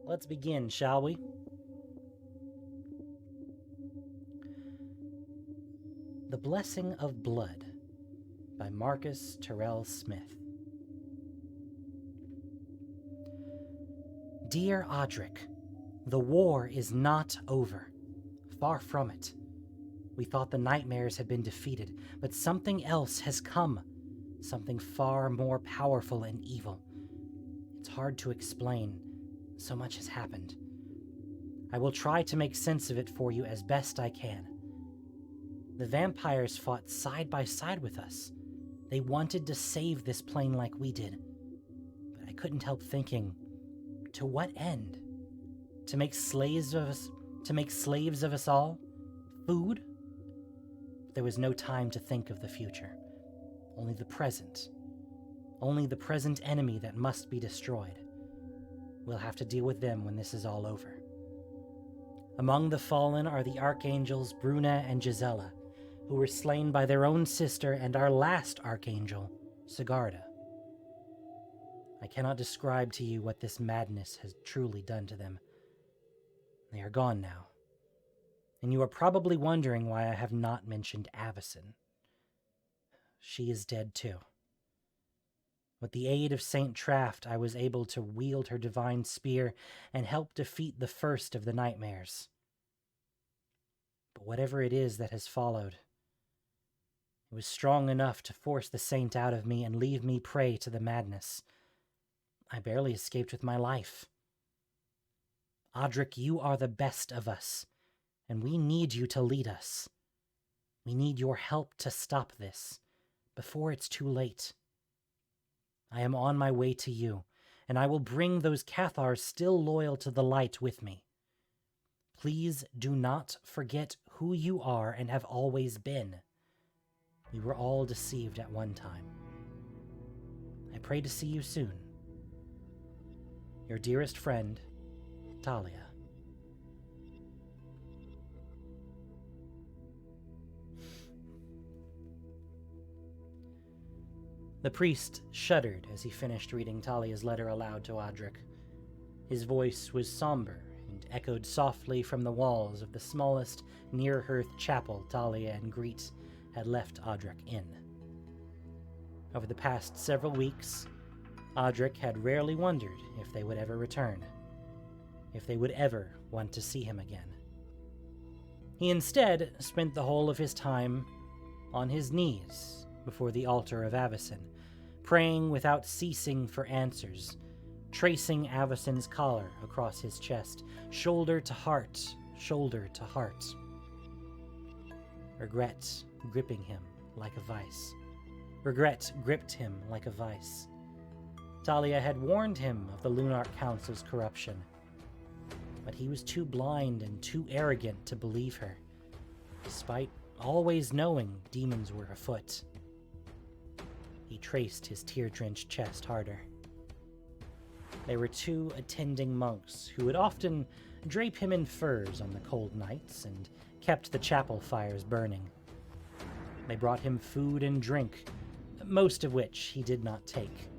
Let's begin, shall we? The Blessing of Blood by Marcus Terrell Smith. Dear Odric, the war is not over. Far from it. We thought the nightmares had been defeated, but something else has come. Something far more powerful and evil. It's hard to explain. So much has happened. I will try to make sense of it for you as best I can. The vampires fought side by side with us. They wanted to save this plane like we did. But I couldn't help thinking, to what end? To make slaves of us? To make slaves of us all? Food? There was no time to think of the future. Only the present. Only the present enemy that must be destroyed. We'll have to deal with them when this is all over. Among the fallen are the archangels Bruna and Gisela, who were slain by their own sister and our last archangel, Sigarda. I cannot describe to you what this madness has truly done to them. They are gone now. And you are probably wondering why I have not mentioned Avacyn. She is dead too. With the aid of Saint Traft, I was able to wield her divine spear and help defeat the first of the nightmares. But whatever it is that has followed, it was strong enough to force the saint out of me and leave me prey to the madness. I barely escaped with my life. Odric, you are the best of us, and we need you to lead us. We need your help to stop this, before it's too late. I am on my way to you, and I will bring those Cathars still loyal to the light with me. Please do not forget who you are and have always been. We were all deceived at one time. I pray to see you soon. Your dearest friend, Thalia. The priest shuddered as he finished reading Thalia's letter aloud to Odric. His voice was somber and echoed softly from the walls of the smallest near-hearth chapel Thalia and Greet had left Odric in. Over the past several weeks, Odric had rarely wondered if they would ever return, if they would ever want to see him again. He instead spent the whole of his time on his knees before the altar of Avacyn, praying without ceasing for answers, tracing Avacyn's collar across his chest, shoulder to heart, shoulder to heart. Regret gripping him like a vice. Regret gripped him like a vice. Thalia had warned him of the Lunarch Council's corruption, but he was too blind and too arrogant to believe her, despite always knowing demons were afoot. He traced his tear-drenched chest harder. There were 2 attending monks who would often drape him in furs on the cold nights and kept the chapel fires burning. They brought him food and drink, most of which he did not take.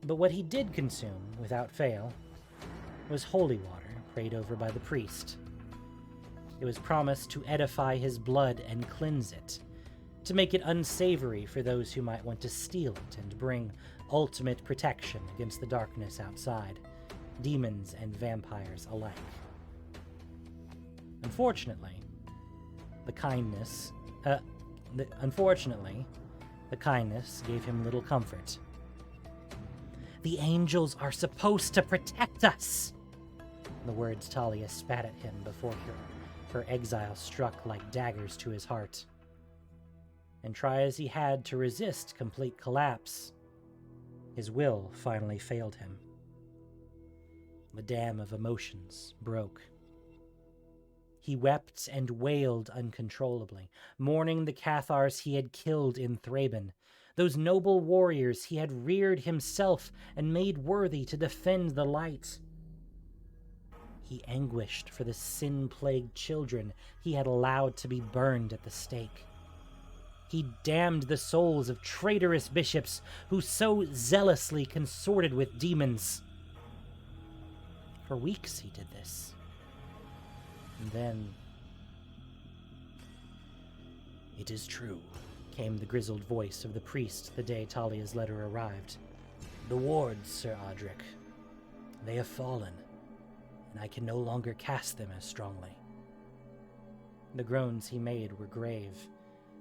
But what he did consume, without fail, was holy water prayed over by the priest. It was promised to edify his blood and cleanse it, to make it unsavory for those who might want to steal it and bring ultimate protection against the darkness outside, demons and vampires alike. Unfortunately, the kindness gave him little comfort. The angels are supposed to protect us! The words Thalia spat at him before her exile struck like daggers to his heart. And try as he had to resist complete collapse, his will finally failed him. The dam of emotions broke. He wept and wailed uncontrollably, mourning the Cathars he had killed in Thraben, those noble warriors he had reared himself and made worthy to defend the light. He anguished for the sin-plagued children he had allowed to be burned at the stake. He damned the souls of traitorous bishops who so zealously consorted with demons. For weeks he did this. And then... "It is true," came the grizzled voice of the priest the day Thalia's letter arrived. "The wards, Sir Odric. They have fallen, and I can no longer cast them as strongly." The groans he made were grave,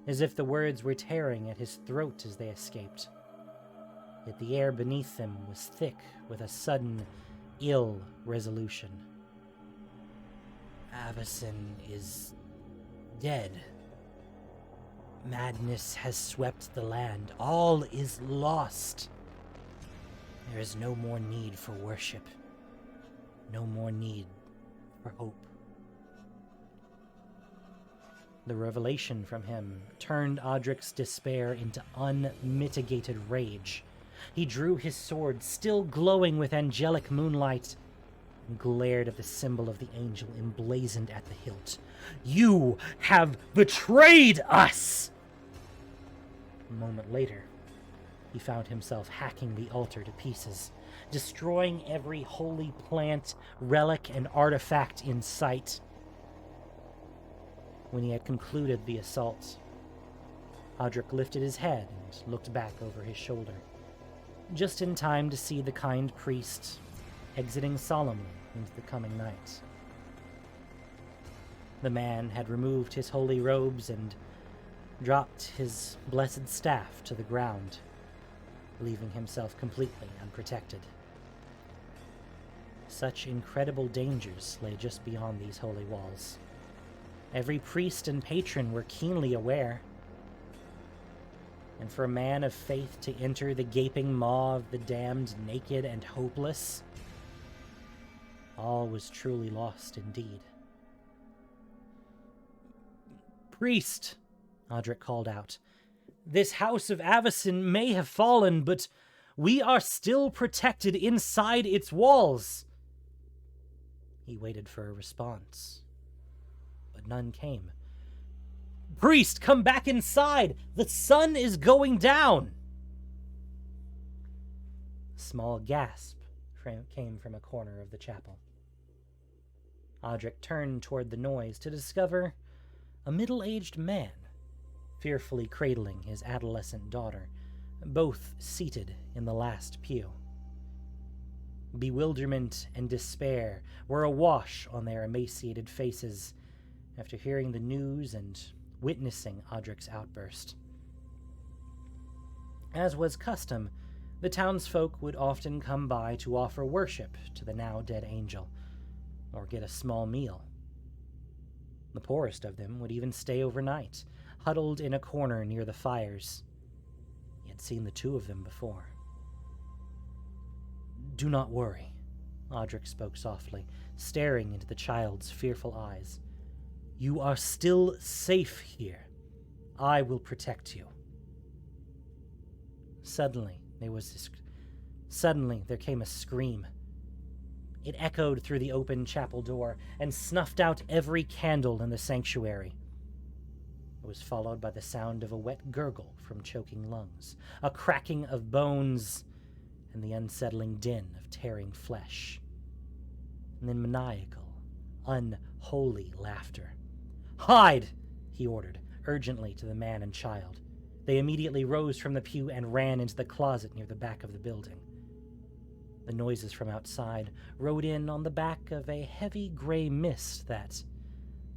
as if the words were tearing at his throat as they escaped. Yet the air beneath them was thick with a sudden, ill resolution. "Avacyn is dead. Madness has swept the land. All is lost. There is no more need for worship. No more need for hope." The revelation from him turned Odric's despair into unmitigated rage. He drew his sword, still glowing with angelic moonlight, and glared at the symbol of the angel emblazoned at the hilt. "You have betrayed us!" A moment later, he found himself hacking the altar to pieces, destroying every holy plant, relic, and artifact in sight. When he had concluded the assault, Odric lifted his head and looked back over his shoulder, just in time to see the kind priest exiting solemnly into the coming night. The man had removed his holy robes and dropped his blessed staff to the ground, leaving himself completely unprotected. Such incredible dangers lay just beyond these holy walls. Every priest and patron were keenly aware. And for a man of faith to enter the gaping maw of the damned naked and hopeless, all was truly lost indeed. "Priest," Odric called out, "this house of Avacyn may have fallen, but we are still protected inside its walls." He waited for a response, but none came. "Priest, come back inside! The sun is going down!" A small gasp came from a corner of the chapel. Odric turned toward the noise to discover a middle-aged man, fearfully cradling his adolescent daughter, both seated in the last pew. Bewilderment and despair were awash on their emaciated faces after hearing the news and witnessing Odric's outburst. As was custom, the townsfolk would often come by to offer worship to the now-dead angel, or get a small meal. The poorest of them would even stay overnight, huddled in a corner near the fires. He had seen the two of them before. "Do not worry," Odric spoke softly, staring into the child's fearful eyes. "You are still safe here. I will protect you." Suddenly there came a scream. It echoed through the open chapel door and snuffed out every candle in the sanctuary. It was followed by the sound of a wet gurgle from choking lungs, a cracking of bones, and the unsettling din of tearing flesh. And then maniacal, unholy laughter. "Hide!" he ordered, urgently to the man and child. They immediately rose from the pew and ran into the closet near the back of the building. The noises from outside rode in on the back of a heavy gray mist that,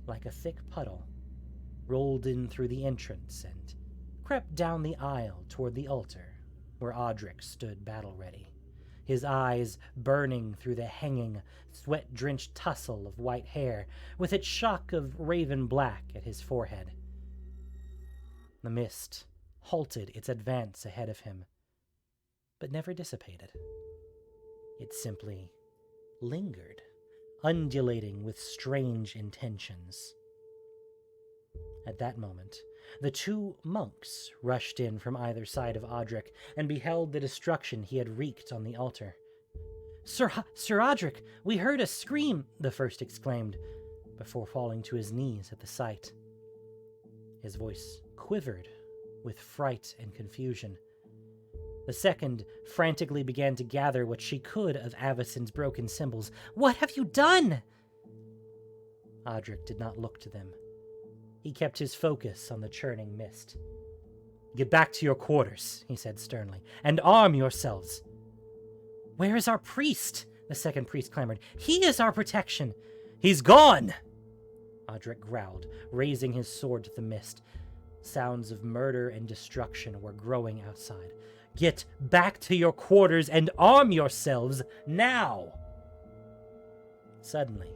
like a thick puddle, rolled in through the entrance and crept down the aisle toward the altar, where Odric stood battle-ready, his eyes burning through the hanging, sweat-drenched tussle of white hair, with its shock of raven black at his forehead. The mist halted its advance ahead of him, but never dissipated. It simply lingered, undulating with strange intentions. At that moment, the two monks rushed in from either side of Odric and beheld the destruction he had wreaked on the altar. Sir Odric, we heard a scream," the first exclaimed, before falling to his knees at the sight. His voice quivered with fright and confusion. The second frantically began to gather what she could of Avacyn's broken symbols. "What have you done?" Odric did not look to them. He kept his focus on the churning mist. "Get back to your quarters," he said sternly, "and arm yourselves." "Where is our priest?" the second priest clamored. "He is our protection." "He's gone!" Odric growled, raising his sword to the mist. Sounds of murder and destruction were growing outside. "Get back to your quarters and arm yourselves now!" Suddenly,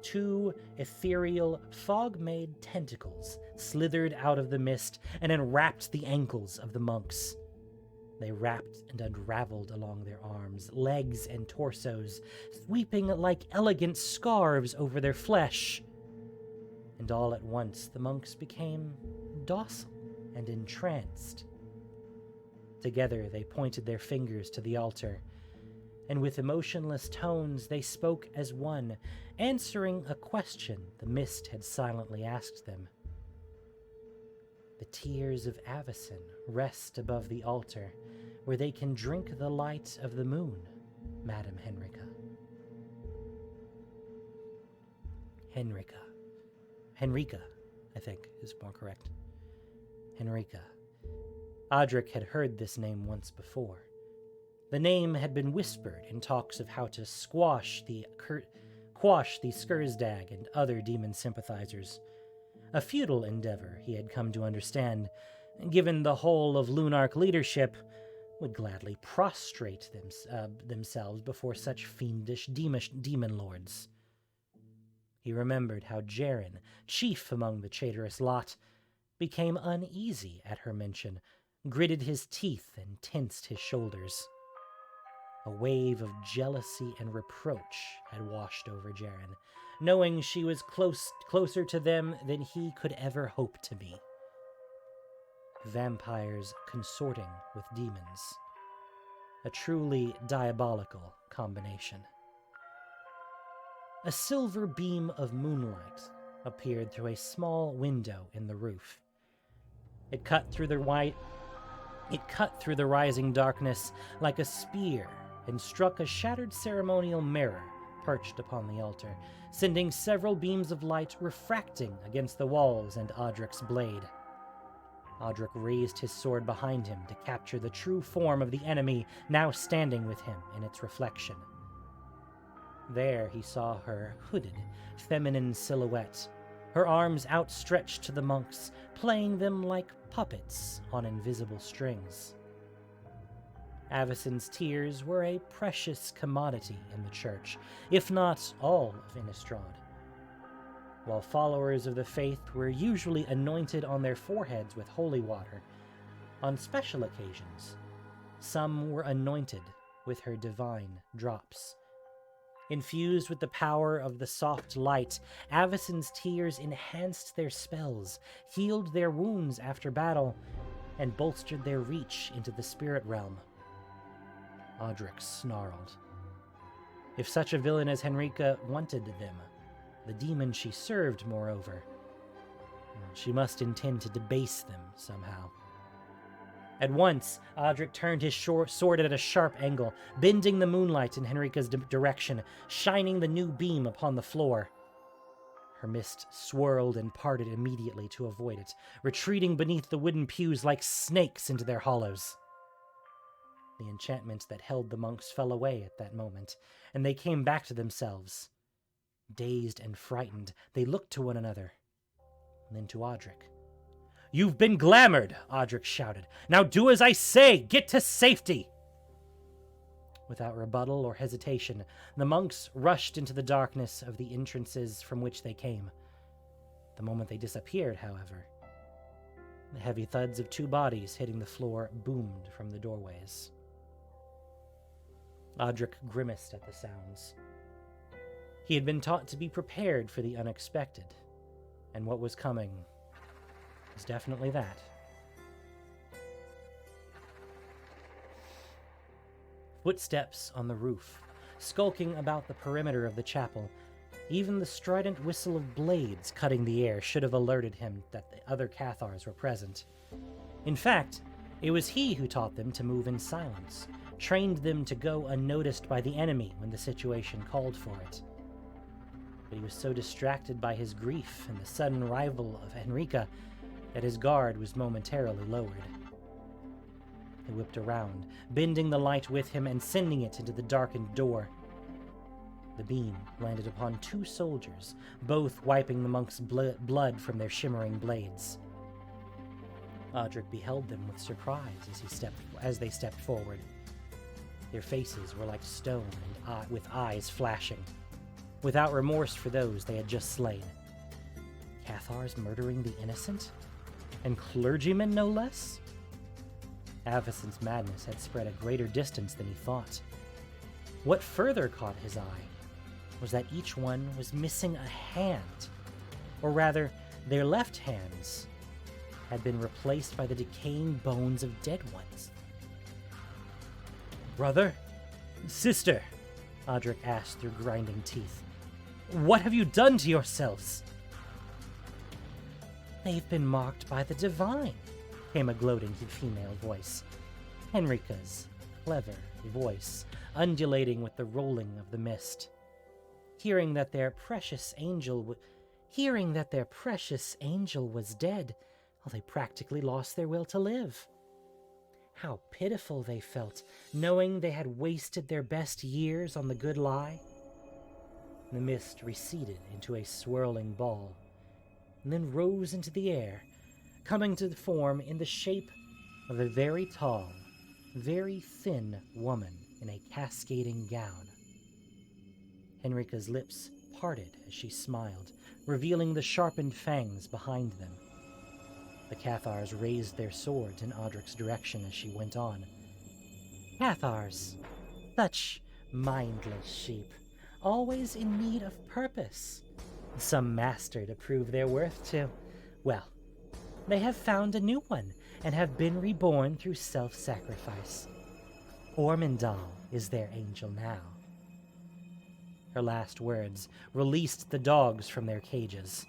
two ethereal, fog-made tentacles slithered out of the mist and enwrapped the ankles of the monks. They wrapped and unraveled along their arms, legs, and torsos, sweeping like elegant scarves over their flesh. And all at once the monks became docile and entranced. Together they pointed their fingers to the altar, and with emotionless tones they spoke as one, answering a question the mist had silently asked them. "The tears of Avacyn rest above the altar, where they can drink the light of the moon, Madam Henrika." Henrika, I think, is more correct. Henrika. Odric had heard this name once before. The name had been whispered in talks of how to quash the Skursdag and other demon sympathizers. A futile endeavor, he had come to understand, given the whole of Lunarch leadership would gladly prostrate themselves before such fiendish demon lords. He remembered how Jaren, chief among the traitorous lot, became uneasy at her mention, gritted his teeth, and tensed his shoulders. A wave of jealousy and reproach had washed over Jaren, knowing she was closer to them than he could ever hope to be. Vampires consorting with demons. A truly diabolical combination. A silver beam of moonlight appeared through a small window in the roof. It cut through the rising darkness like a spear and struck a shattered ceremonial mirror perched upon the altar, sending several beams of light refracting against the walls and Odric's blade. Odric raised his sword behind him to capture the true form of the enemy now standing with him in its reflection. There he saw her hooded, feminine silhouette, her arms outstretched to the monks, playing them like puppets on invisible strings. Avacyn's tears were a precious commodity in the church, if not all of Innistrad. While followers of the faith were usually anointed on their foreheads with holy water, on special occasions, some were anointed with her divine drops. Infused with the power of the soft light, Avacyn's tears enhanced their spells, healed their wounds after battle, and bolstered their reach into the spirit realm. Odric snarled. If such a villain as Henrika wanted them, the demon she served, moreover, she must intend to debase them somehow. At once, Odric turned his sword at a sharp angle, bending the moonlight in Henrika's direction, shining the new beam upon the floor. Her mist swirled and parted immediately to avoid it, retreating beneath the wooden pews like snakes into their hollows. The enchantment that held the monks fell away at that moment, and they came back to themselves. Dazed and frightened, they looked to one another, then to Odric. "You've been glamored," Odric shouted. "Now do as I say! Get to safety!" Without rebuttal or hesitation, the monks rushed into the darkness of the entrances from which they came. The moment they disappeared, however, the heavy thuds of two bodies hitting the floor boomed from the doorways. Odric grimaced at the sounds. He had been taught to be prepared for the unexpected, and what was coming was definitely that. Footsteps on the roof, skulking about the perimeter of the chapel. Even the strident whistle of blades cutting the air should have alerted him that the other Cathars were present. In fact, It was he who taught them to move in silence, trained them to go unnoticed by the enemy when the situation called for it. But he was so distracted by his grief and the sudden arrival of Henrika that his guard was momentarily lowered. He whipped around, bending the light with him and sending it into the darkened door. The beam landed upon 2 soldiers, both wiping the monk's blood from their shimmering blades. Odric beheld them with surprise as they stepped forward. Their faces were like stone and with eyes flashing, without remorse for those they had just slain. Cathars murdering the innocent? And clergymen, no less? Avacyn's madness had spread a greater distance than he thought. What further caught his eye was that each one was missing a hand, or rather, their left hands had been replaced by the decaying bones of dead ones. "Brother? Sister?" Odric asked through grinding teeth. "What have you done to yourselves?" "They've been marked by the divine," came a gloating female voice. Henrika's clever voice, undulating with the rolling of the mist. Hearing that their precious angel was dead, well, they practically lost their will to live. How pitiful they felt, knowing they had wasted their best years on the good lie. The mist receded into a swirling ball, and then rose into the air, coming to form in the shape of a very tall, very thin woman in a cascading gown. Henrika's lips parted as she smiled, revealing the sharpened fangs behind them. The Cathars raised their swords in Odric's direction as she went on. "Cathars, such mindless sheep, always in need of purpose. Some master to prove their worth to. Well, they have found a new one and have been reborn through self-sacrifice. Ormondal is their angel now." Her last words released the dogs from their cages,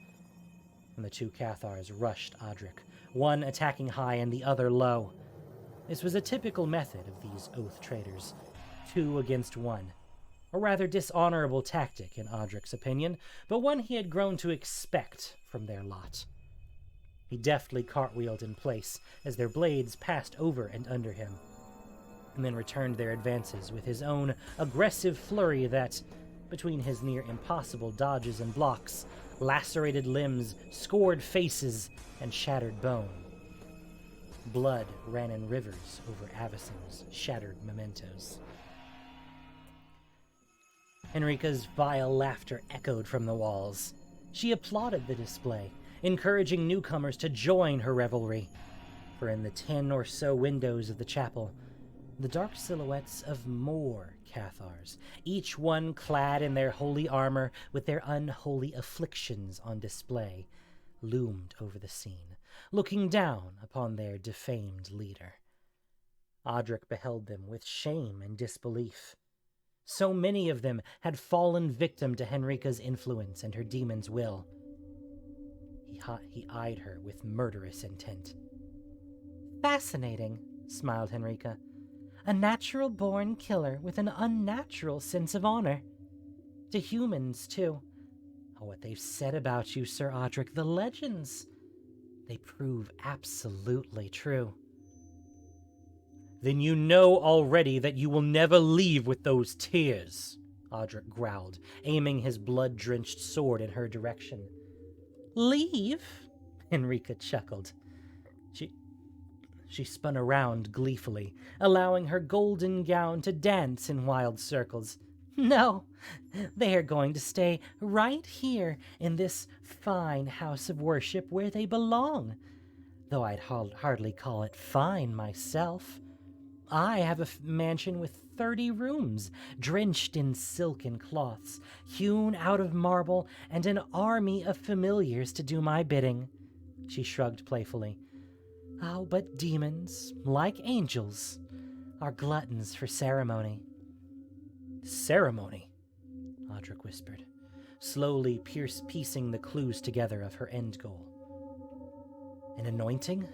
and the 2 Cathars rushed Odric, one attacking high and the other low. This was a typical method of these oath traders, 2 against 1. A rather dishonorable tactic in Odric's opinion, but one he had grown to expect from their lot. He deftly cartwheeled in place as their blades passed over and under him, and then returned their advances with his own aggressive flurry that, between his near impossible dodges and blocks, lacerated limbs, scored faces, and shattered bone. Blood ran in rivers over Avacyn's shattered mementos. Henrika's vile laughter echoed from the walls. She applauded the display, encouraging newcomers to join her revelry, for in the 10 or so windows of the chapel, the dark silhouettes of more Cathars, each one clad in their holy armor with their unholy afflictions on display, loomed over the scene, looking down upon their defamed leader. Odric beheld them with shame and disbelief. So many of them had fallen victim to Henrika's influence and her demon's will. He eyed her with murderous intent. "Fascinating," smiled Henrika. "A natural-born killer with an unnatural sense of honor. To humans, too. Oh, what they've said about you, Sir Odric, the legends. They prove absolutely true." "Then you know already that you will never leave with those tears," Odric growled, aiming his blood-drenched sword in her direction. "Leave?" Henrika chuckled. She spun around gleefully, allowing her golden gown to dance in wild circles. "No, they are going to stay right here in this fine house of worship where they belong, though I'd hardly call it fine myself. I have a mansion with 30 rooms, drenched in silken cloths, hewn out of marble, and an army of familiars to do my bidding." She shrugged playfully. "Oh, but demons, like angels, are gluttons for ceremony." "Ceremony?" Odric whispered, slowly piecing the clues together of her end goal. "An anointing?"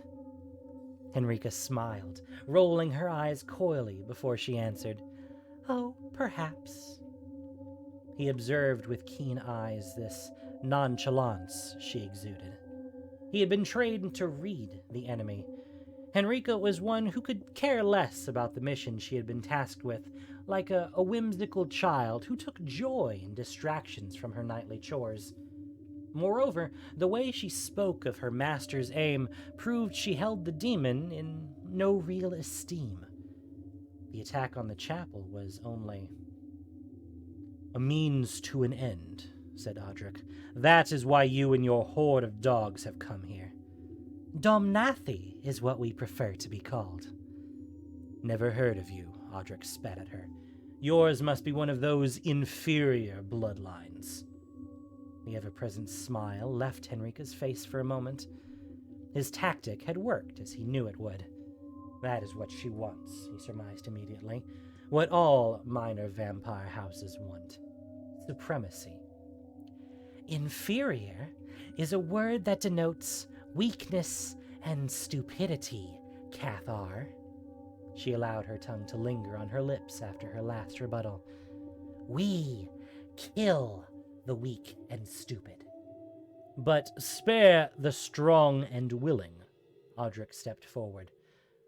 Henrika smiled, rolling her eyes coyly before she answered, "Oh, perhaps." He observed with keen eyes this nonchalance she exuded. He had been trained to read the enemy. Henrika was one who could care less about the mission she had been tasked with, like a whimsical child who took joy in distractions from her nightly chores. Moreover, the way she spoke of her master's aim proved she held the demon in no real esteem. The attack on the chapel was only a means to an end, said Odric. That is why you and your horde of dogs have come here. Domnathi is what we prefer to be called. Never heard of you, Odric spat at her. Yours must be one of those inferior bloodlines. The ever-present smile left Henrika's face for a moment. His tactic had worked, as he knew it would. That is what she wants, he surmised immediately. What all minor vampire houses want. Supremacy. Inferior is a word that denotes weakness and stupidity, Cathar. She allowed her tongue to linger on her lips after her last rebuttal. We kill the weak and stupid. But spare the strong and willing, Odric stepped forward,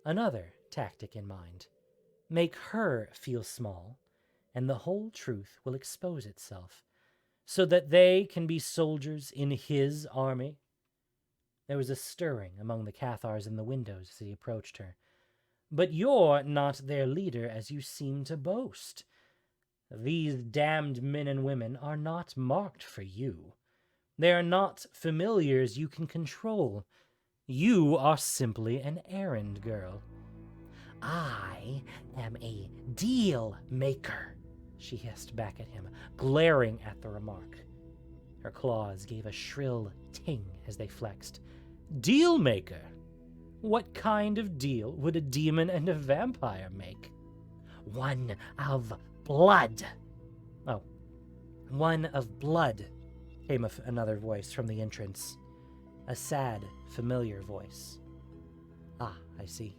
another tactic in mind. Make her feel small, and the whole truth will expose itself, so that they can be soldiers in his army. There was a stirring among the Cathars in the windows as he approached her. But you're not their leader as you seem to boast. These damned men and women are not marked for you. They are not familiars you can control. You are simply an errand girl. I am a deal maker, she hissed back at him, glaring at the remark. Her claws gave a shrill ting as they flexed. Deal maker? What kind of deal would a demon and a vampire make? One of blood. Oh, one of blood, came another voice from the entrance. A sad, familiar voice. Ah, I see.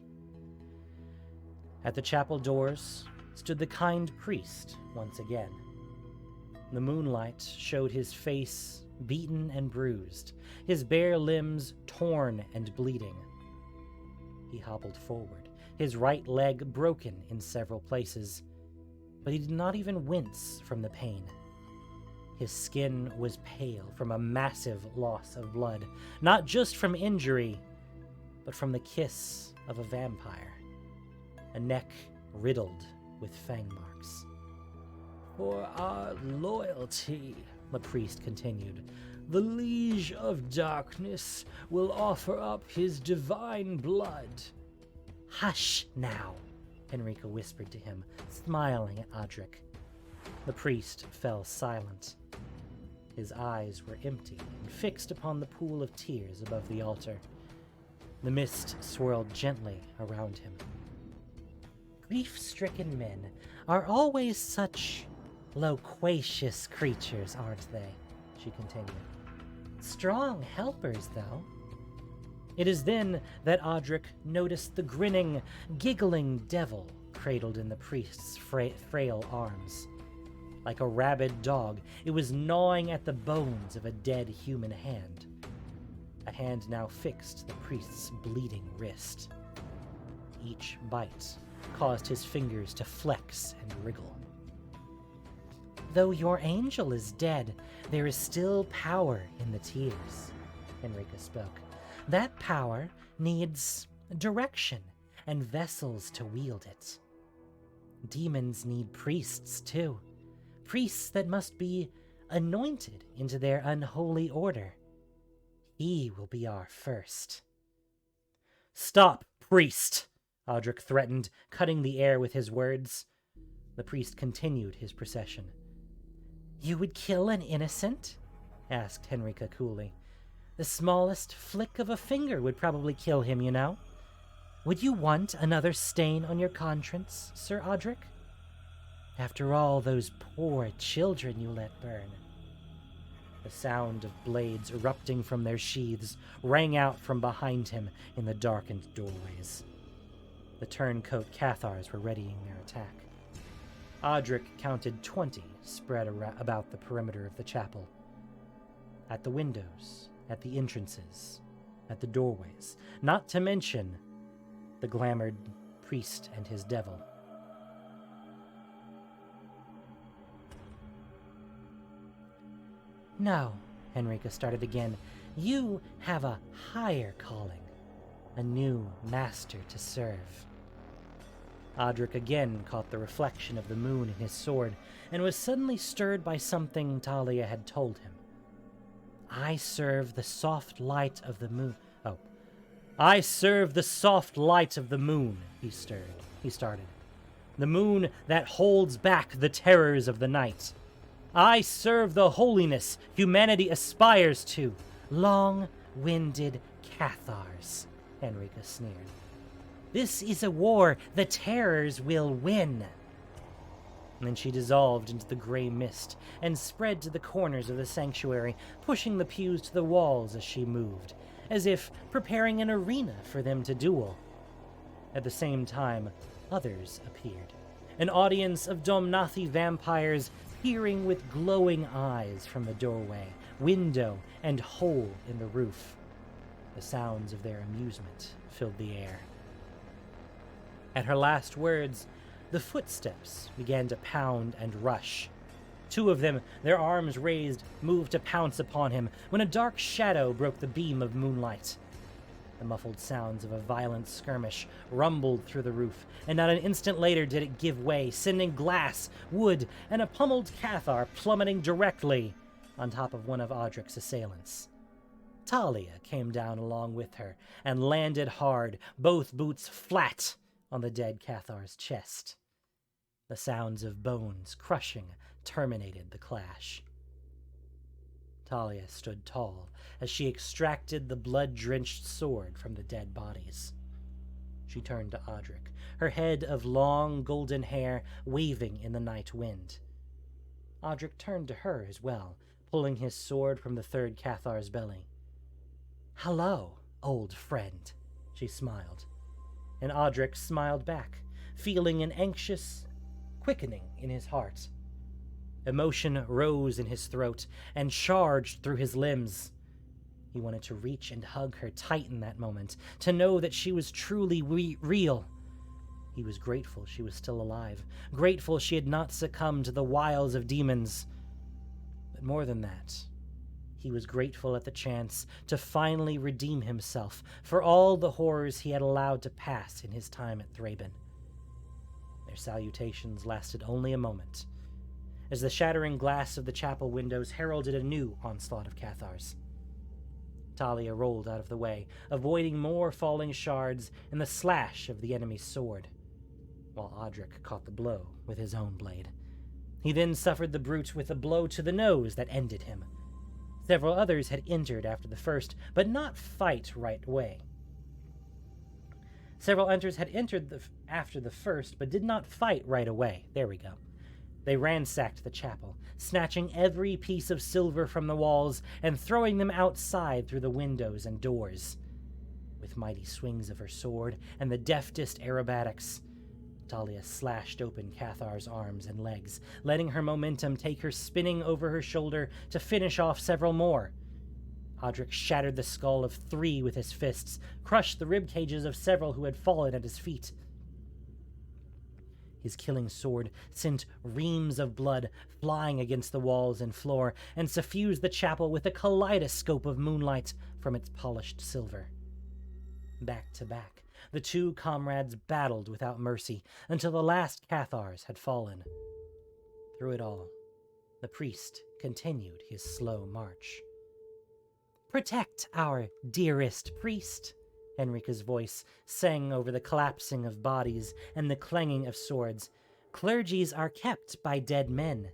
At the chapel doors stood the kind priest once again. The moonlight showed his face beaten and bruised, his bare limbs torn and bleeding. He hobbled forward, his right leg broken in several places, but he did not even wince from the pain. His skin was pale from a massive loss of blood, not just from injury, but from the kiss of a vampire, a neck riddled with fang marks. For our loyalty, the priest continued, the Liege of Darkness will offer up his divine blood. Hush now, Henrika whispered to him, smiling at Odric. The priest fell silent. His eyes were empty and fixed upon the pool of tears above the altar. The mist swirled gently around him. Grief-stricken men are always such loquacious creatures, aren't they? She continued. Strong helpers, though. It is then that Odric noticed the grinning, giggling devil cradled in the priest's frail arms. Like a rabid dog, it was gnawing at the bones of a dead human hand. A hand now fixed the priest's bleeding wrist. Each bite caused his fingers to flex and wriggle. Though your angel is dead, there is still power in the tears, Henrika spoke. That power needs direction and vessels to wield it. Demons need priests, too. Priests that must be anointed into their unholy order. He will be our first. Stop, priest! Odric threatened, cutting the air with his words. The priest continued his procession. You would kill an innocent? Asked Henrika coolly. The smallest flick of a finger would probably kill him, you know. Would you want another stain on your conscience, Sir Odric? After all those poor children you let burn. The sound of blades erupting from their sheaths rang out from behind him in the darkened doorways. The turncoat Cathars were readying their attack. Odric counted 20 spread about the perimeter of the chapel. At the windows, at the entrances, at the doorways, not to mention the glamored priest and his devil. "No," Henrika started again. "You have a higher calling, a new master to serve." Odric again caught the reflection of the moon in his sword, and was suddenly stirred by something Thalia had told him. "I serve the soft light of the moon." "I serve the soft light of the moon," he started. "The moon that holds back the terrors of the night. I serve the holiness humanity aspires to." "Long-winded Cathars," Henrika sneered. "This is a war the terrors will win." And then she dissolved into the gray mist and spread to the corners of the sanctuary, pushing the pews to the walls as she moved, as if preparing an arena for them to duel. At the same time, others appeared, an audience of Domnathi vampires peering with glowing eyes from the doorway, window, and hole in the roof. The sounds of their amusement filled the air. At her last words, the footsteps began to pound and rush. 2 of them, their arms raised, moved to pounce upon him, when a dark shadow broke the beam of moonlight. The muffled sounds of a violent skirmish rumbled through the roof, and not an instant later did it give way, sending glass, wood, and a pummeled Cathar plummeting directly on top of one of Odric's assailants. Thalia came down along with her, and landed hard, both boots flat on the dead Cathar's chest. The sounds of bones crushing terminated the clash. Thalia stood tall as she extracted the blood-drenched sword from the dead bodies. She turned to Odric, her head of long golden hair waving in the night wind. Odric turned to her as well, pulling his sword from the third Cathar's belly. "Hello, old friend," she smiled. And Odric smiled back, feeling an anxious quickening in his heart. Emotion rose in his throat and charged through his limbs. He wanted to reach and hug her tight in that moment, to know that she was truly real. He was grateful she was still alive, grateful she had not succumbed to the wiles of demons. But more than that, he was grateful at the chance to finally redeem himself for all the horrors he had allowed to pass in his time at Thraben. Their salutations lasted only a moment, as the shattering glass of the chapel windows heralded a new onslaught of Cathars. Thalia rolled out of the way, avoiding more falling shards and the slash of the enemy's sword, while Odric caught the blow with his own blade. He then suffered the brute with a blow to the nose that ended him. Several others had entered after the first, but not fight right away. Several hunters had entered after the first, but did not fight right away. There we go. They ransacked the chapel, snatching every piece of silver from the walls and throwing them outside through the windows and doors. With mighty swings of her sword and the deftest aerobatics, Thalia slashed open Cathar's arms and legs, letting her momentum take her spinning over her shoulder to finish off several more. Odric shattered the skull of 3 with his fists, crushed the rib cages of several who had fallen at his feet. His killing sword sent reams of blood flying against the walls and floor, and suffused the chapel with a kaleidoscope of moonlight from its polished silver. Back to back, the 2 comrades battled without mercy until the last Cathars had fallen. Through it all, the priest continued his slow march. "Protect our dearest priest," Henrika's voice sang over the collapsing of bodies and the clanging of swords. "Clergies are kept by dead men."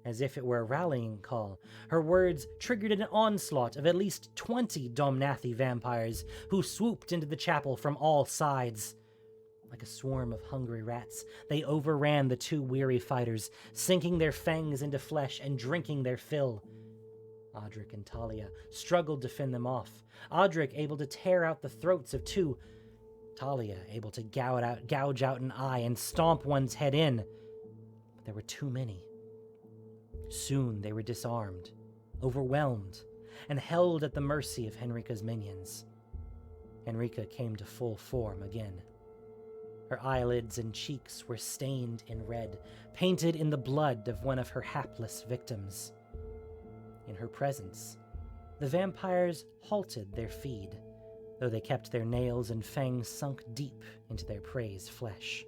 As if it were a rallying call, her words triggered an onslaught of at least 20 Domnathi vampires who swooped into the chapel from all sides. Like a swarm of hungry rats, they overran the 2 weary fighters, sinking their fangs into flesh and drinking their fill. Odric and Thalia struggled to fend them off, Odric able to tear out the throats of two, Thalia able to gouge out an eye and stomp one's head in. But there were too many. Soon they were disarmed, overwhelmed, and held at the mercy of Henrika's minions. Henrika came to full form again. Her eyelids and cheeks were stained in red, painted in the blood of one of her hapless victims. In her presence, the vampires halted their feed, though they kept their nails and fangs sunk deep into their prey's flesh.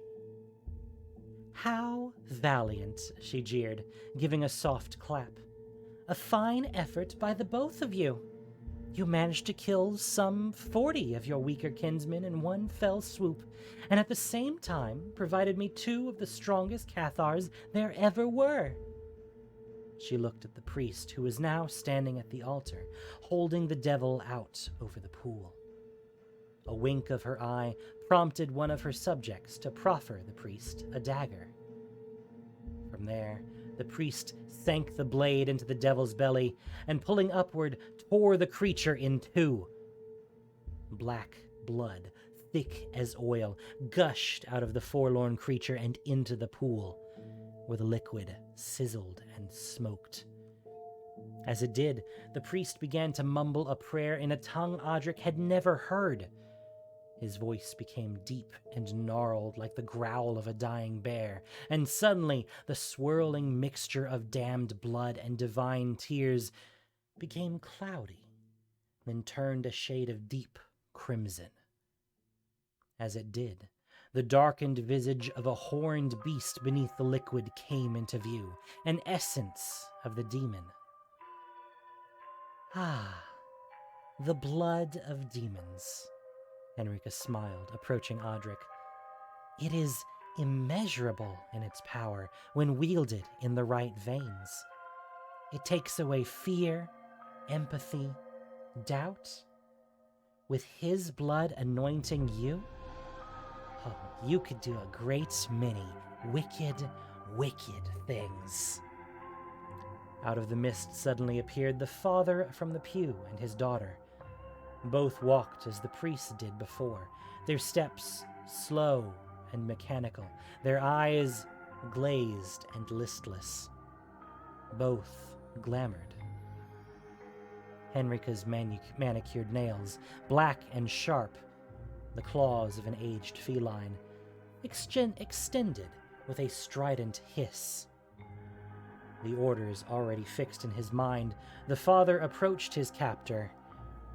"How valiant," she jeered, giving a soft clap. "A fine effort by the both of you. You managed to kill some 40 of your weaker kinsmen in one fell swoop, and at the same time provided me 2 of the strongest Cathars there ever were." She looked at the priest, who was now standing at the altar, holding the devil out over the pool. A wink of her eye prompted one of her subjects to proffer the priest a dagger. From there, the priest sank the blade into the devil's belly and, pulling upward, tore the creature in 2. Black blood, thick as oil, gushed out of the forlorn creature and into the pool, where the liquid sizzled and smoked. As it did, the priest began to mumble a prayer in a tongue Odric had never heard. His voice became deep and gnarled like the growl of a dying bear, and suddenly the swirling mixture of damned blood and divine tears became cloudy, then turned a shade of deep crimson. As it did, the darkened visage of a horned beast beneath the liquid came into view, an essence of the demon. "Ah, the blood of demons," Henrika smiled, approaching Odric. "It is immeasurable in its power when wielded in the right veins. It takes away fear, empathy, doubt. With his blood anointing you, you could do a great many wicked, wicked things." Out of the mist suddenly appeared the father from the pew and his daughter. Both walked as the priest did before, their steps slow and mechanical, their eyes glazed and listless. Both glamoured. Henrika's manicured nails, black and sharp, the claws of an aged feline, extended with a strident hiss. The orders already fixed in his mind, the father approached his captor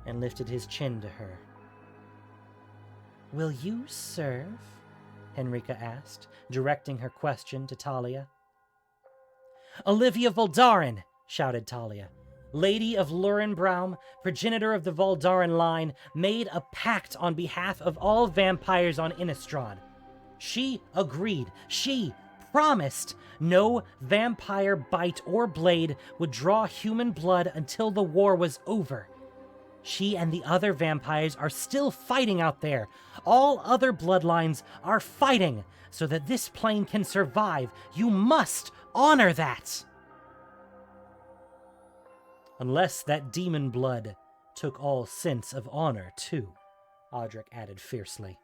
and lifted his chin to her. "Will you serve?" Henrika asked, directing her question to Thalia. "Olivia Voldaren!" shouted Thalia. "Lady of Lurenbraum, progenitor of the Voldaren line, made a pact on behalf of all vampires on Innistrad. She agreed. She promised no vampire bite or blade would draw human blood until the war was over. She and the other vampires are still fighting out there. All other bloodlines are fighting so that this plane can survive. You must honor that." "Unless that demon blood took all sense of honor, too," Odric added fiercely.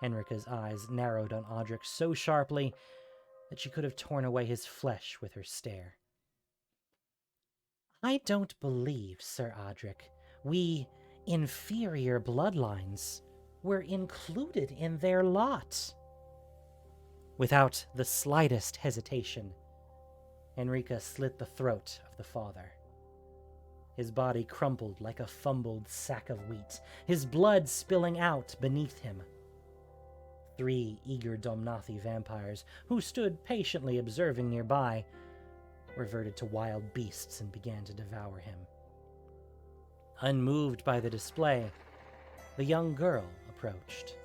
Henrika's eyes narrowed on Odric so sharply that she could have torn away his flesh with her stare. "I don't believe, Sir Odric, we inferior bloodlines were included in their lot." Without the slightest hesitation, Henrika slit the throat of the father. His body crumpled like a fumbled sack of wheat, his blood spilling out beneath him. 3 eager Domnathi vampires, who stood patiently observing nearby, reverted to wild beasts and began to devour him. Unmoved by the display, the young girl approached.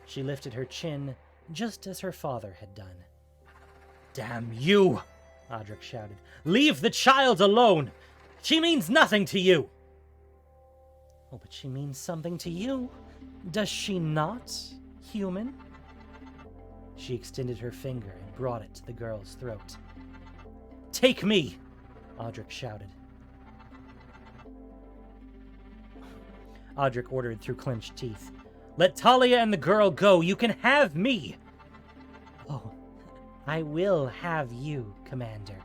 She lifted her chin just as her father had done. "Damn you!" Odric shouted. "Leave the child alone! She means nothing to you!" "Oh, but she means something to you, does she not, human?" She extended her finger and brought it to the girl's throat. "Take me!" Odric shouted. Odric ordered through clenched teeth. "Let Thalia and the girl go! You can have me!" "Oh, I will have you, Commander,"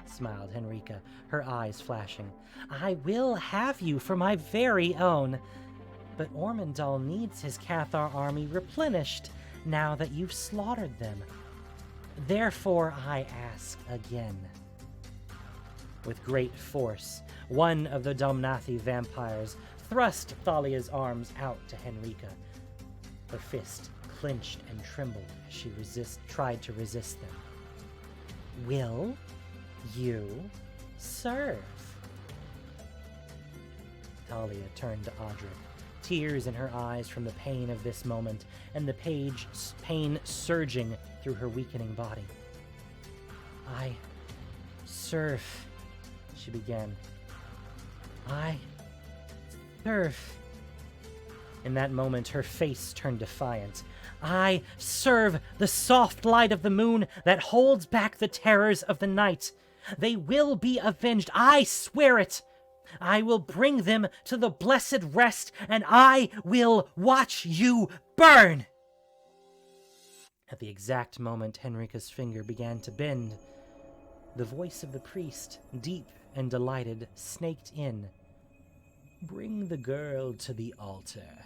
smiled Henrika, her eyes flashing. "I will have you for my very own. But Ormondal needs his Cathar army replenished now that you've slaughtered them. Therefore I ask again." With great force, one of the Domnathi vampires thrust Thalia's arms out to Henrika. Her fist clenched and trembled as she tried to resist them. "Will you serve?" Thalia turned to Odric, tears in her eyes from the pain of this moment and the pain surging through her weakening body. "I serve," she began. "I serve." In that moment, her face turned defiant. "I serve the soft light of the moon that holds back the terrors of the night. They will be avenged, I swear it. I will bring them to the blessed rest, and I will watch you burn." At the exact moment Henrika's finger began to bend, the voice of the priest, deep and delighted, snaked in. "Bring the girl to the altar."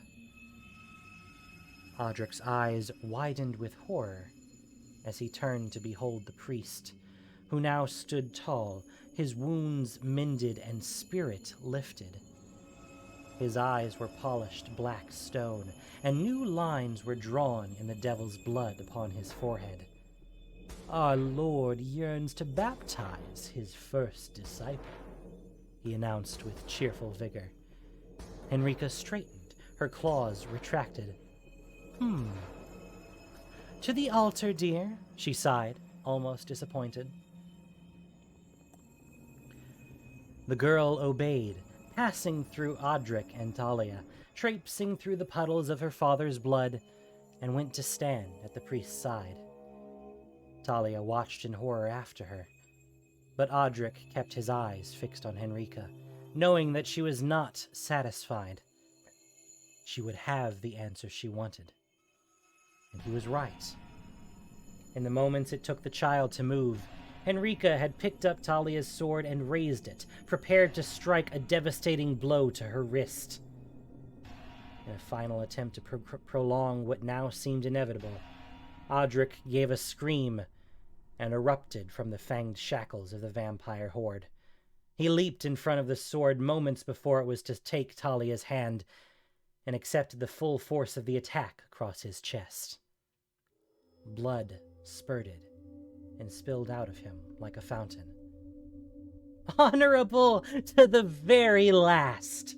Odric's eyes widened with horror as he turned to behold the priest, who now stood tall, his wounds mended and spirit lifted. His eyes were polished black stone, and new lines were drawn in the devil's blood upon his forehead. "Our Lord yearns to baptize his first disciple," he announced with cheerful vigor. Henrika straightened, her claws retracted. "To the altar, dear," she sighed, almost disappointed. The girl obeyed, passing through Odric and Thalia, traipsing through the puddles of her father's blood, and went to stand at the priest's side. Thalia watched in horror after her, but Odric kept his eyes fixed on Henrika, knowing that she was not satisfied. She would have the answer she wanted. And he was right. In the moments it took the child to move, Henrika had picked up Thalia's sword and raised it, prepared to strike a devastating blow to her wrist. In a final attempt to prolong what now seemed inevitable, Odric gave a scream and erupted from the fanged shackles of the vampire horde. He leaped in front of the sword moments before it was to take Thalia's hand, and accepted the full force of the attack across his chest. Blood spurted and spilled out of him like a fountain. "Honorable to the very last!"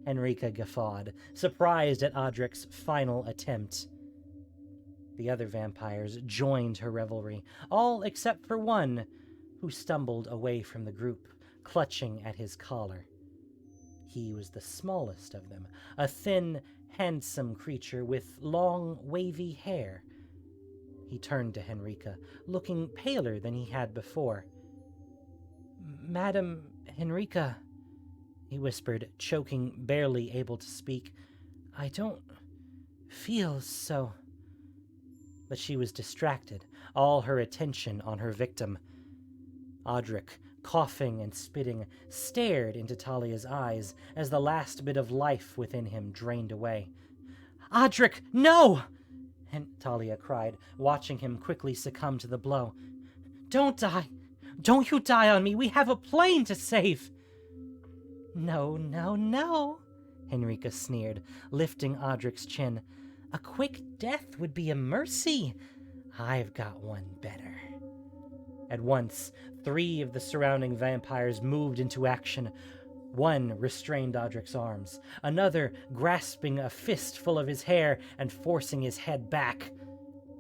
Henrika guffawed, surprised at Odric's final attempt. The other vampires joined her revelry, all except for one, who stumbled away from the group, clutching at his collar. He was the smallest of them, a thin, handsome creature with long, wavy hair. He turned to Henrika, looking paler than he had before. "Madam Henrika," he whispered, choking, barely able to speak. "I don't feel so." But she was distracted, all her attention on her victim. Odric, coughing and spitting, stared into Thalia's eyes as the last bit of life within him drained away. "Odric, no!" Thalia cried, watching him quickly succumb to the blow. "Don't die! Don't you die on me! We have a plane to save!" "No, no, no," Henrika sneered, lifting Odric's chin. "A quick death would be a mercy. I've got one better." At once, 3 of the surrounding vampires moved into action. One restrained Odric's arms, another grasping a fistful of his hair and forcing his head back,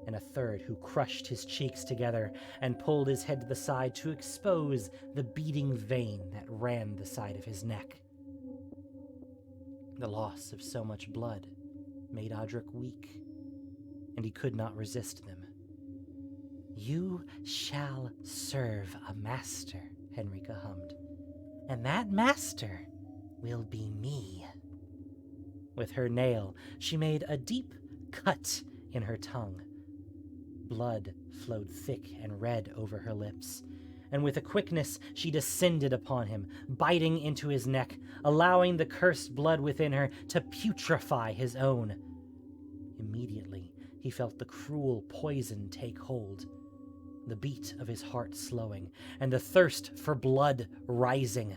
and a third who crushed his cheeks together and pulled his head to the side to expose the beating vein that ran the side of his neck. The loss of so much blood made Odric weak, and he could not resist them. "You shall serve a master," Henrika hummed. And that master will be me. With her nail, she made a deep cut in her tongue. Blood flowed thick and red over her lips, and with a quickness she descended upon him, biting into his neck, allowing the cursed blood within her to putrefy his own. Immediately, he felt the cruel poison take hold, the beat of his heart slowing, and the thirst for blood rising.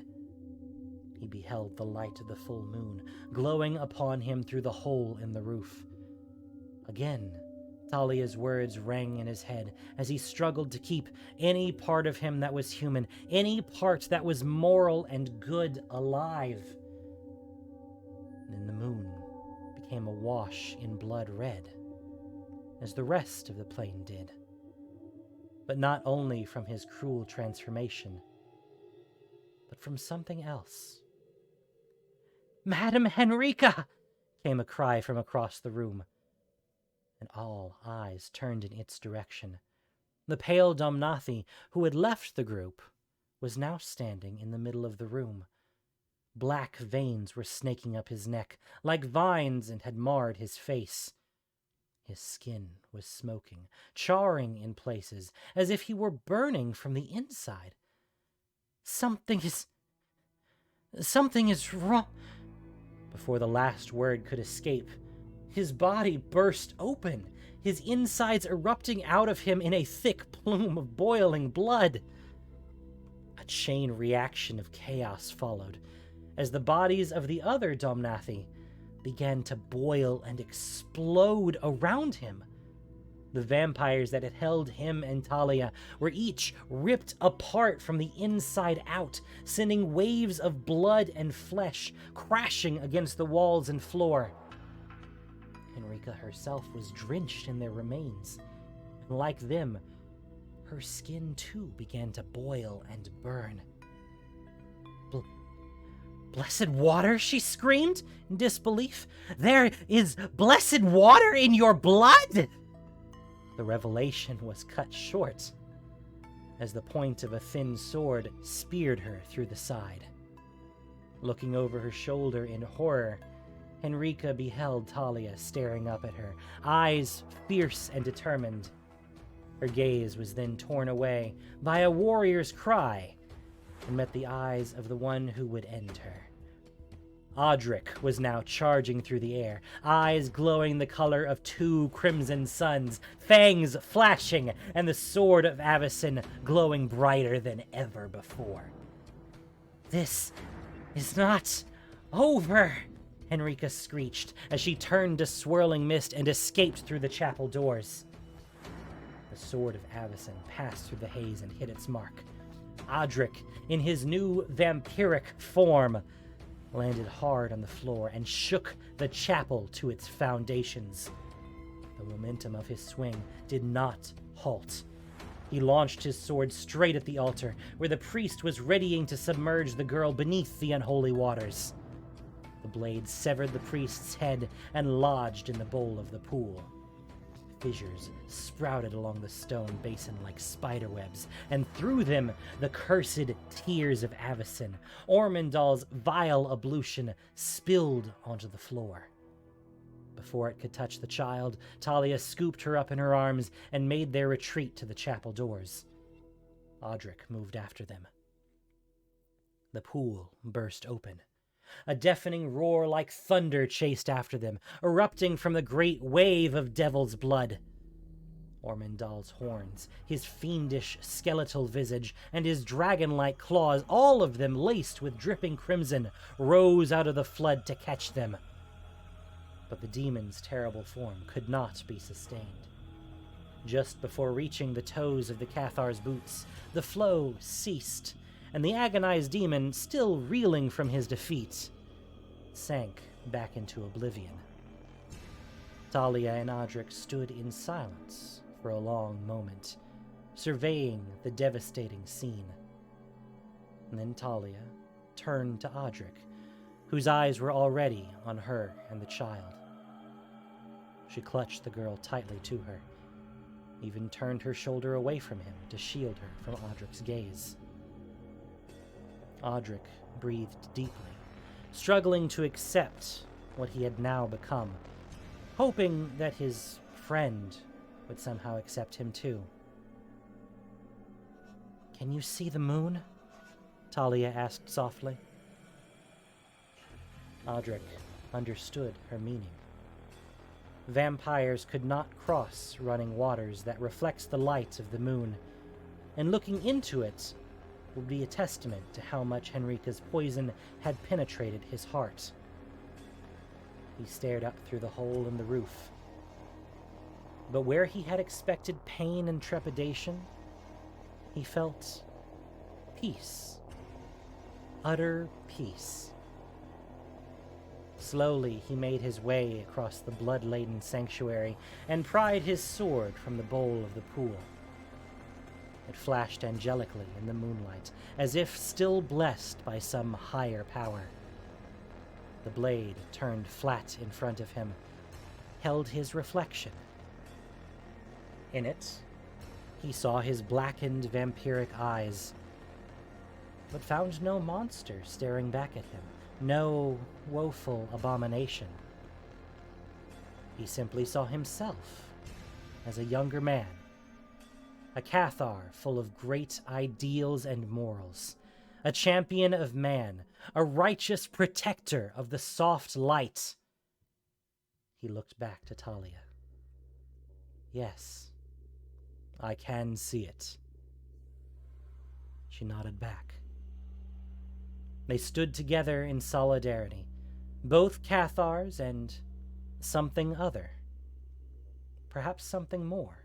He beheld the light of the full moon glowing upon him through the hole in the roof. Again, Thalia's words rang in his head as he struggled to keep any part of him that was human, any part that was moral and good alive. Then the moon became awash in blood red, as the rest of the plain did. But not only from his cruel transformation, but from something else. "Madam Henrika!" came a cry from across the room, and all eyes turned in its direction. The pale Domnathi, who had left the group, was now standing in the middle of the room. Black veins were snaking up his neck like vines and had marred his face. His skin was smoking, charring in places, as if he were burning from the inside. Something is wrong." Before the last word could escape, his body burst open, his insides erupting out of him in a thick plume of boiling blood. A chain reaction of chaos followed, as the bodies of the other Domnathi began to boil and explode around him. The vampires that had held him and Thalia were each ripped apart from the inside out, sending waves of blood and flesh crashing against the walls and floor. Henrika herself was drenched in their remains, and like them, her skin too began to boil and burn. "Blessed water!" she screamed in disbelief. "There is blessed water in your blood!" The revelation was cut short, as the point of a thin sword speared her through the side. Looking over her shoulder in horror, Henrika beheld Thalia staring up at her, eyes fierce and determined. Her gaze was then torn away by a warrior's cry, and met the eyes of the one who would end her. Odric was now charging through the air, eyes glowing the color of 2 crimson suns, fangs flashing, and the sword of Avacyn glowing brighter than ever before. "This is not over," Henrika screeched as she turned to swirling mist and escaped through the chapel doors. The sword of Avacyn passed through the haze and hit its mark. Odric, in his new vampiric form, landed hard on the floor and shook the chapel to its foundations. The momentum of his swing did not halt. He launched his sword straight at the altar, where the priest was readying to submerge the girl beneath the unholy waters. The blade severed the priest's head and lodged in the bowl of the pool. Fissures sprouted along the stone basin like spiderwebs, and through them the cursed tears of Avacyn, Ormondal's vile ablution, spilled onto the floor. Before it could touch the child, Thalia scooped her up in her arms and made their retreat to the chapel doors. Odric moved after them. The pool burst open. A deafening roar like thunder chased after them, erupting from the great wave of devil's blood. Ormondal's horns, his fiendish skeletal visage, and his dragon-like claws, all of them laced with dripping crimson, rose out of the flood to catch them. But the demon's terrible form could not be sustained. Just before reaching the toes of the Cathar's boots, the flow ceased, and the agonized demon, still reeling from his defeat, sank back into oblivion. Thalia and Odric stood in silence for a long moment, surveying the devastating scene. And then Thalia turned to Odric, whose eyes were already on her and the child. She clutched the girl tightly to her, even turned her shoulder away from him to shield her from Odric's gaze. Odric breathed deeply, struggling to accept what he had now become, hoping that his friend would somehow accept him too. "Can you see the moon?" Thalia asked softly. Odric understood her meaning. Vampires could not cross running waters that reflects the light of the moon, and looking into it would be a testament to how much Henrika's poison had penetrated his heart. He stared up through the hole in the roof. But where he had expected pain and trepidation, he felt peace. Utter peace. Slowly, he made his way across the blood-laden sanctuary and pried his sword from the bowl of the pool. It flashed angelically in the moonlight, as if still blessed by some higher power. The blade turned flat in front of him, held his reflection. In it, he saw his blackened vampiric eyes, but found no monster staring back at him, no woeful abomination. He simply saw himself as a younger man, a Cathar full of great ideals and morals, a champion of man, a righteous protector of the soft light. He looked back to Thalia. "Yes, I can see it." She nodded back. They stood together in solidarity, both Cathars and something other, perhaps something more.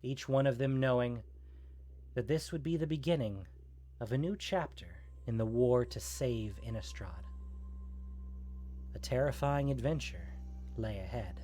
Each one of them knowing that this would be the beginning of a new chapter in the war to save Innistrad. A terrifying adventure lay ahead.